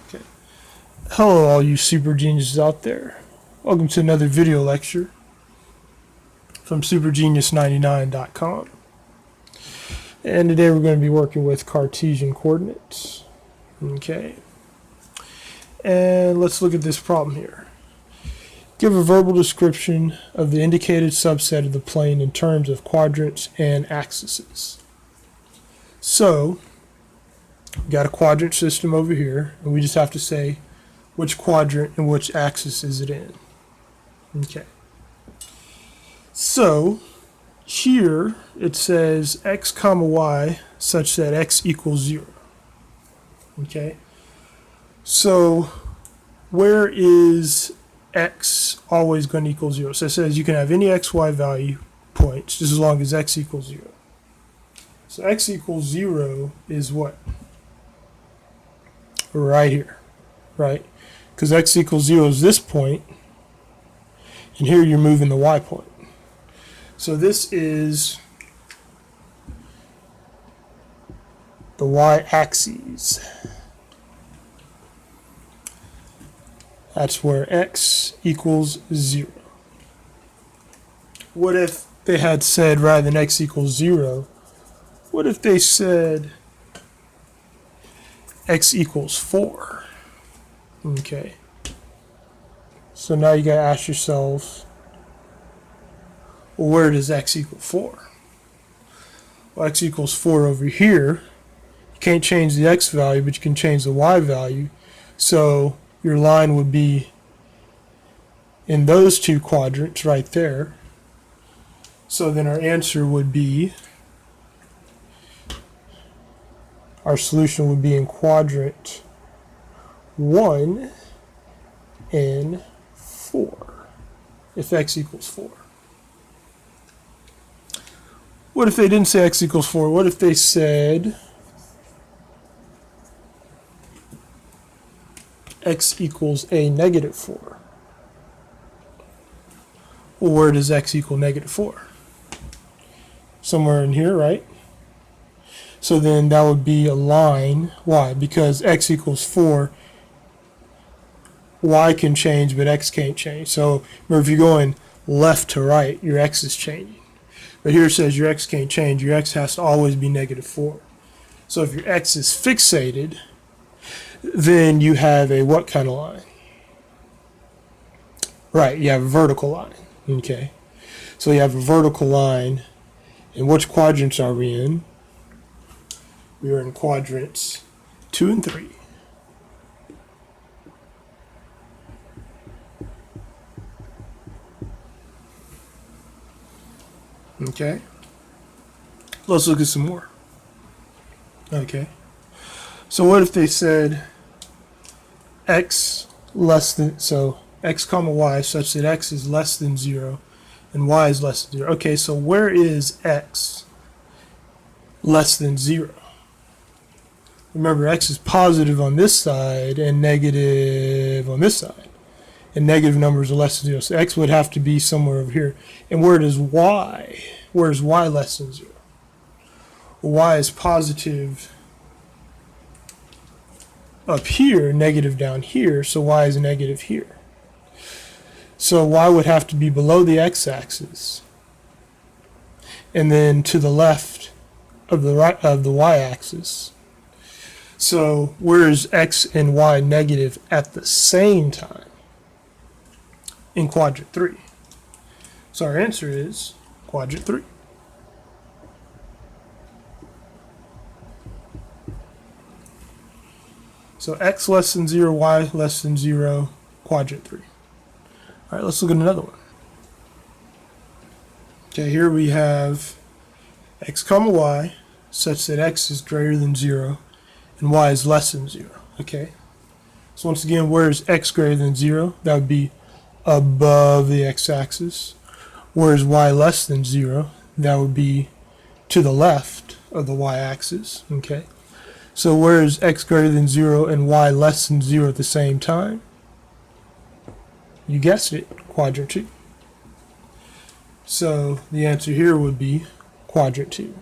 Okay. Hello all you super geniuses out there. Welcome to another video lecture from supergenius99.com. And today we're going to be working with Cartesian coordinates. Okay. And let's look at this problem here. Give a verbal description of the indicated subset of the plane in terms of quadrants and axes. So, we've got a quadrant system over here, and we just have to say which quadrant and which axis is it in. Okay. So, here it says x comma y such that x equals 0. Okay. So, where is x always going to equal 0? So it says you can have any x, y value points just as long as x equals 0. So x equals 0 is what? Right here, right? Because x equals 0 is this point, and here you're moving the y point. So this is the y-axis. That's where x equals 0. What if they had said, rather than x equals 0, what if they said x equals 4? Okay. So now you gotta ask yourself, well, where does x equal 4? Well, x equals 4 over here. You can't change the x value, but you can change the y value. So your line would be in those two quadrants right there. So then our answer would be, our solution would be in quadrant 1 and 4, if x equals 4. What if they didn't say x equals 4? What if they said x equals a negative 4? Well, where does x equal negative 4? Somewhere in here, right? So then that would be a line. Why? Because x equals 4, y can change, but x can't change. So remember, if you're going left to right, your x is changing. But here it says your x can't change. Your x has to always be negative 4. So if your x is fixated, then you have a what kind of line? Right, you have a vertical line. Okay. So you have a vertical line. And which quadrants are we in? We are in quadrants 2 and 3. Okay. Let's look at some more. Okay. So what if they said x less than, so x comma y such that x is less than 0 and y is less than 0. Okay, so where is x less than 0? Remember, x is positive on this side and negative on this side. And negative numbers are less than 0. So x would have to be somewhere over here. And where does y? Where is y less than 0? Well, y is positive up here, negative down here, so y is negative here. So y would have to be below the x-axis and then to the left of the y-axis. So where is x and y negative at the same time? In quadrant 3. So our answer is quadrant 3. So x less than 0, y less than 0, quadrant 3. All right, let's look at another one. Okay, here we have x comma y such that x is greater than 0 and y is less than 0. Okay, so once again, where is x greater than 0? That would be above the x-axis. Where is y less than 0? That would be to the left of the y-axis. Okay, so where is x greater than 0 and y less than 0 at the same time? You guessed it, quadrant 2. So the answer here would be quadrant 2.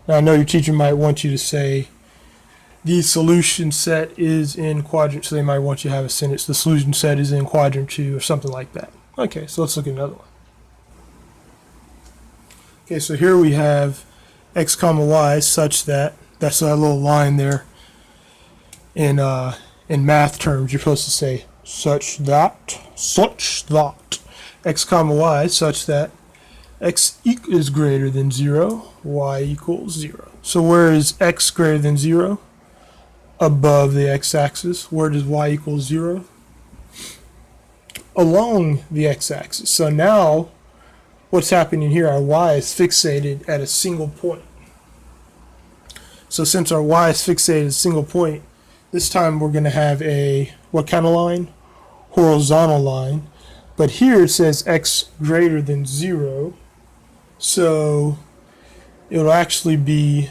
Now I know your teacher might want you to say the solution set is in quadrant, so they might want you to have a sentence, the solution set is in quadrant 2 or something like that. Okay, so let's look at another one. Okay, so here we have x comma y such that, that's that little line there. In math terms, you're supposed to say such that x comma y such that x is greater than 0, y equals 0. So where is x greater than 0? Above the x-axis. Where does y equal 0? Along the x-axis. So now what's happening here, our y is fixated at a single point. So since our y is fixated at a single point, this time we're going to have a, what kind of line? Horizontal line. But here it says x greater than 0. So it'll actually be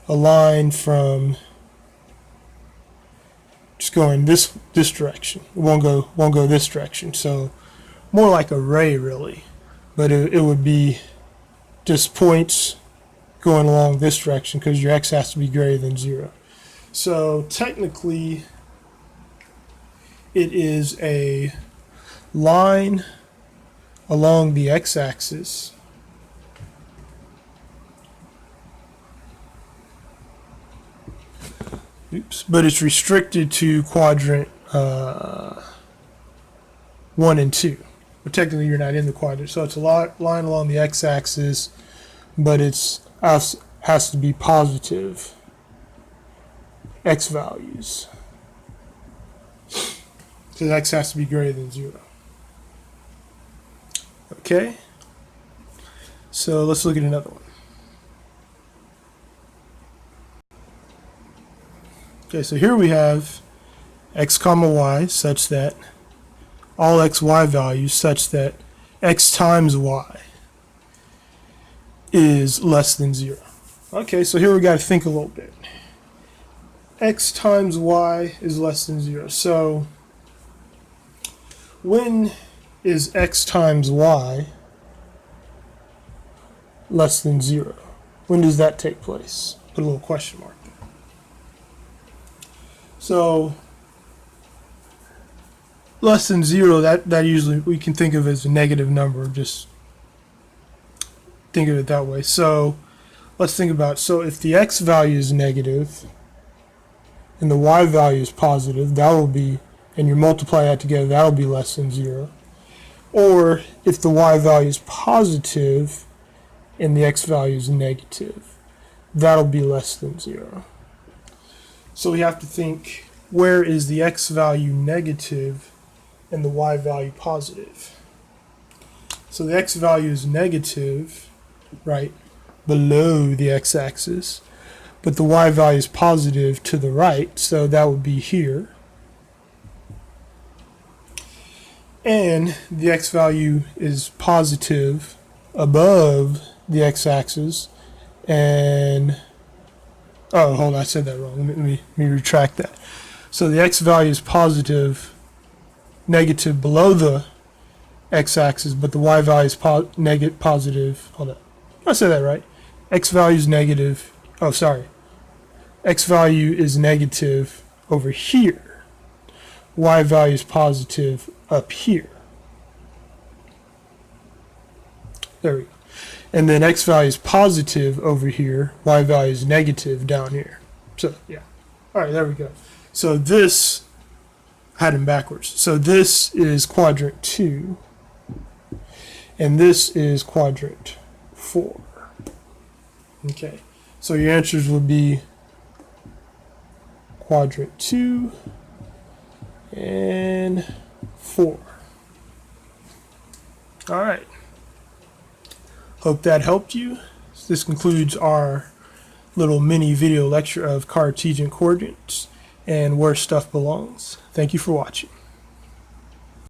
a line from just going this direction. It won't go this direction. So more like a ray really. But it would be just points going along this direction because your x has to be greater than 0. So technically it is a line along the x-axis but it's restricted to quadrant 1 and 2. But technically you're not in the quadrant, so it's a line along the x-axis, but it's has to be positive x values, because x has to be greater than 0. Okay, so let's look at another one. Okay, so here we have x comma y such that all x y values such that x times y is less than 0. Okay, so here we got to think a little bit. X times y is less than 0. So when is x times y less than 0? When does that take place? Put a little question mark there. So less than 0, that usually we can think of as a negative number. Just think of it that way. So let's think about, so if the x value is negative and the y value is positive, that will be, and you multiply that together, that will be less than 0. Or if the y value is positive and the x value is negative, that'll be less than 0. So we have to think, where is the x value negative and the y value positive? So the x value is negative, right, below the x-axis, but the y value is positive to the right, so that would be here. And the x value is positive above the x-axis, and oh, hold on, I said that wrong. Let me retract that. So the x value is positive, negative below the x-axis, but the y value is positive. Hold on, I said that right. X value is negative. Oh, sorry. X value is negative over here. Y value is positive up here. There we go. And then x value is positive over here. Y value is negative down here. So, yeah. All right, there we go. So this, I had them backwards. So this is quadrant 2. And this is quadrant 4. Okay. So your answers would be quadrant 2 and 4. All right. Hope that helped you. This concludes our little mini video lecture of Cartesian coordinates and where stuff belongs. Thank you for watching.